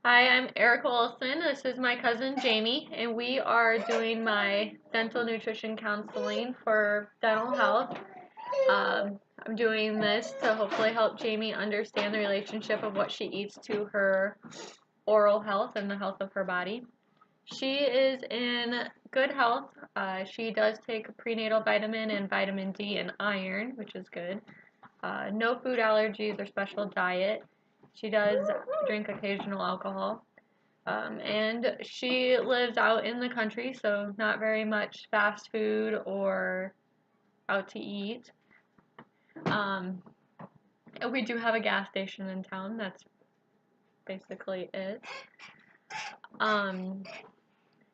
Hi, I'm Erica Olson. This is my cousin Jamie, and we are doing my dental nutrition counseling for dental health. I'm doing this to hopefully help Jamie understand the relationship of what she eats to her oral health and the health of her body. She is in good health. She does take a prenatal vitamin and vitamin D and iron, which is good. No food allergies or special diet. She does drink occasional alcohol. And she lives out in the country, so not very much fast food or out to eat. And we do have a gas station in town. That's basically it.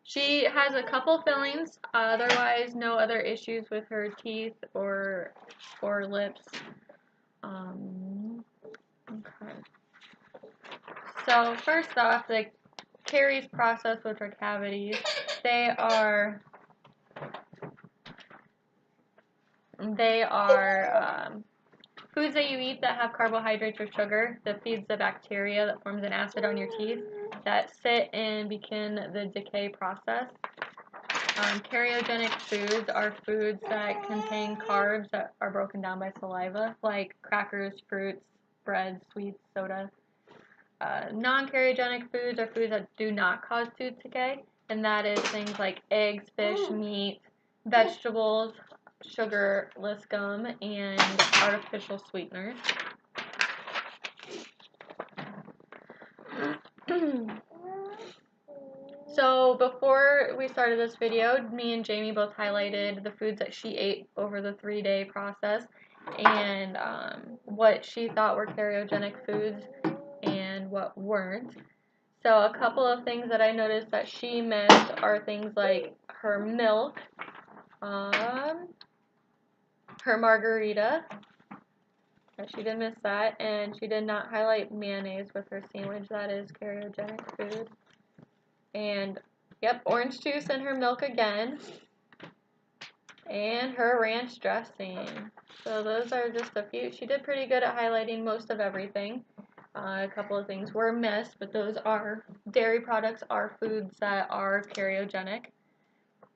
She has a couple fillings, otherwise no other issues with her teeth or lips. Okay. So first off, the caries process with her cavities, they are foods that you eat that have carbohydrates or sugar that feeds the bacteria that forms an acid on your teeth that sit and begin the decay process. Cariogenic foods are foods that contain carbs that are broken down by saliva, like crackers, fruits, bread, sweets, soda. Non-cariogenic foods are foods that do not cause tooth decay, and that is things like eggs, fish, meat, vegetables, sugarless gum, and artificial sweeteners. So before we started this video, me and Jamie both highlighted the foods that she ate over the 3-day process and what she thought were cariogenic foods and what weren't. So a couple of things that I noticed that she missed are things like her milk, her margarita. She did miss that, and she did not highlight mayonnaise with her sandwich. That is cariogenic food. And, yep, orange juice in her milk again. And her ranch dressing. So those are just a few. She did pretty good at highlighting most of everything. A couple of things were missed, but those are, dairy products are foods that are cariogenic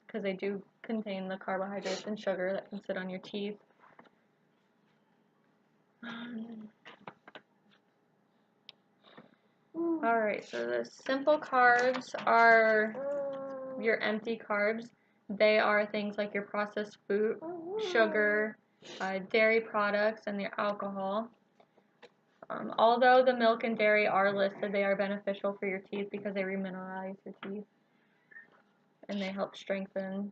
because they do contain the carbohydrates and sugar that can sit on your teeth. Alright, so the simple carbs are your empty carbs. They are things like your processed food, sugar, dairy products, and your alcohol. Although the milk and dairy are listed, they are beneficial for your teeth because they remineralize your teeth and they help strengthen.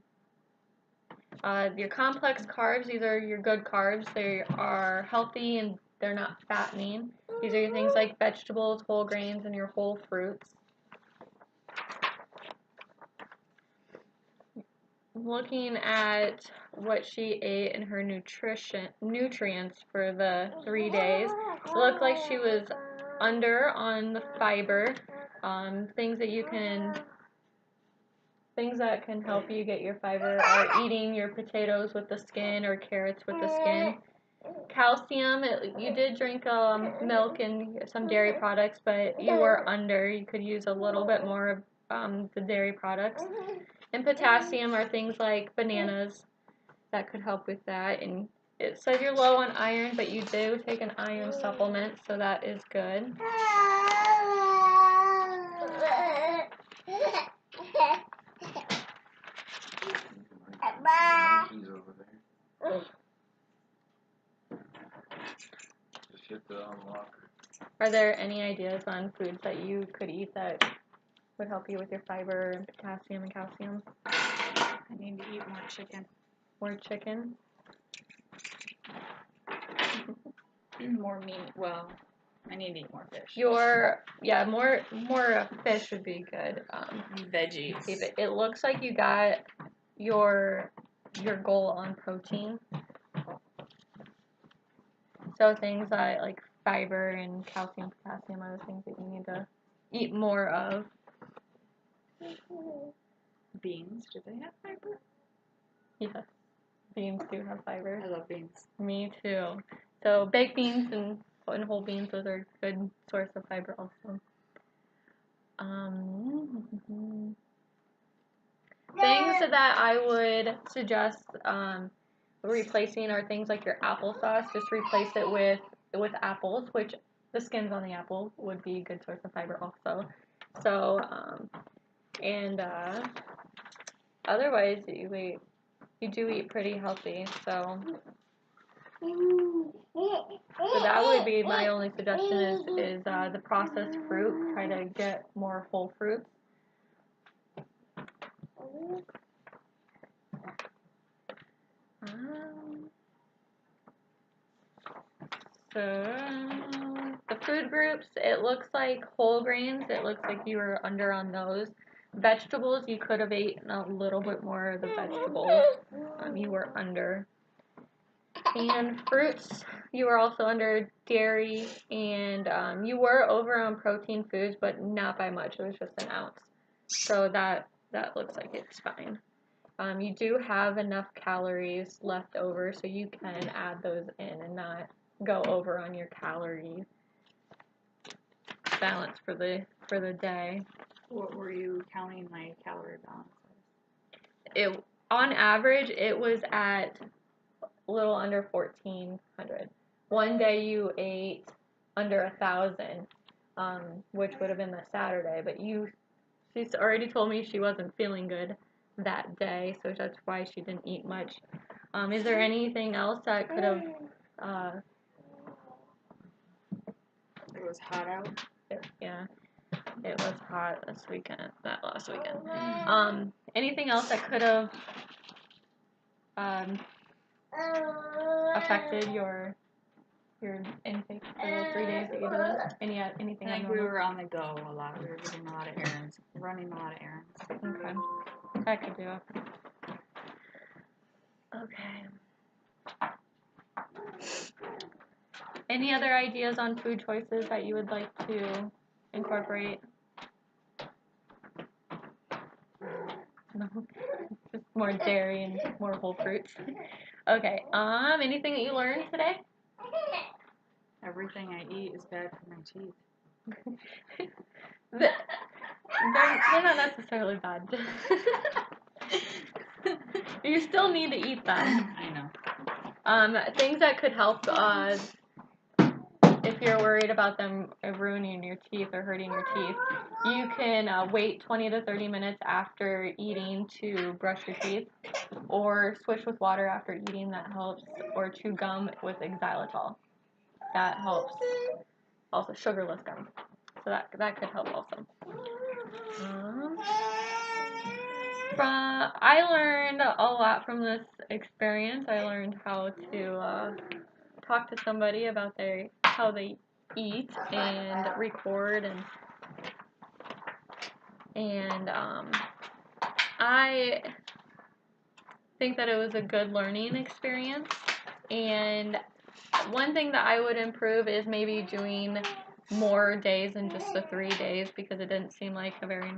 Your complex carbs, these are your good carbs. They are healthy and they're not fattening. These are your things like vegetables, whole grains, and your whole fruits. Looking at what she ate and her nutrients for the 3 days, it looked like she was under on the fiber. Things that can help you get your fiber are eating your potatoes with the skin or carrots with the skin. Calcium, you did drink milk and some dairy products, but you were under. You could use a little bit more of the dairy products. And potassium are things like bananas that could help with that. And it says you're low on iron, but you do take an iron supplement, so that is good. Are there any ideas on foods that you could eat that would help you with your fiber and potassium and calcium? I need to eat more chicken. More chicken? More meat. Well, I need to eat more fish. More fish would be good. Veggies. It looks like you got your goal on protein. So things like fiber and calcium, potassium are the things that you need to eat more of. Beans. Do they have fiber? Yeah, beans do have fiber. I love beans. Me too. So baked beans and whole beans, those are a good source of fiber also. Things that I would suggest replacing are things like your applesauce. Just replace it with apples, which the skins on the apple would be a good source of fiber also. So, otherwise you do eat pretty healthy. So that would be my only suggestion is the processed fruit. Try to get more whole fruits. So the food groups, it looks like whole grains. It looks like you were under on those. Vegetables, you could have eaten a little bit more of the vegetables. You were under. And fruits, you were also under. Dairy, and you were over on protein foods, but not by much. It was just an ounce. So that looks like it's fine. You do have enough calories left over, so you can add those in and not go over on your calorie balance for the day. What were you counting my calorie balance? On average, it was at a little under 1,400. One day you ate under 1,000, which would have been the Saturday, but she's already told me she wasn't feeling good that day, so that's why she didn't eat much. Is there anything else that could have It was hot out. Yeah, it was hot last weekend. Anything else that could have affected your intake for those 3 days that you did it? Anything? I think we were on the go a lot. We were doing a lot of errands, running a lot of errands. Okay, that could do it. Okay. Any other ideas on food choices that you would like to incorporate? No, just more dairy and more whole fruits. Okay. Anything that you learned today? Everything I eat is bad for my teeth. They're not necessarily bad. You still need to eat them. I know. Things that could help if you're worried about them ruining your teeth or hurting your teeth, you can wait 20 to 30 minutes after eating to brush your teeth, or swish with water after eating. That helps. Or chew gum with xylitol. That helps. Also, sugarless gum. So that could help also. I learned a lot from this experience. I learned how to talk to somebody about how they eat and record, and I think that it was a good learning experience. And one thing that I would improve is maybe doing more days than just the 3 days, because it didn't seem like a very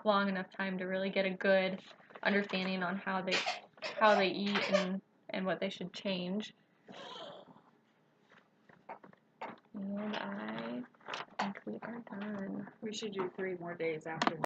long enough time to really get a good understanding on how they eat and what they should change. And I think we are done. We should do 3 more days after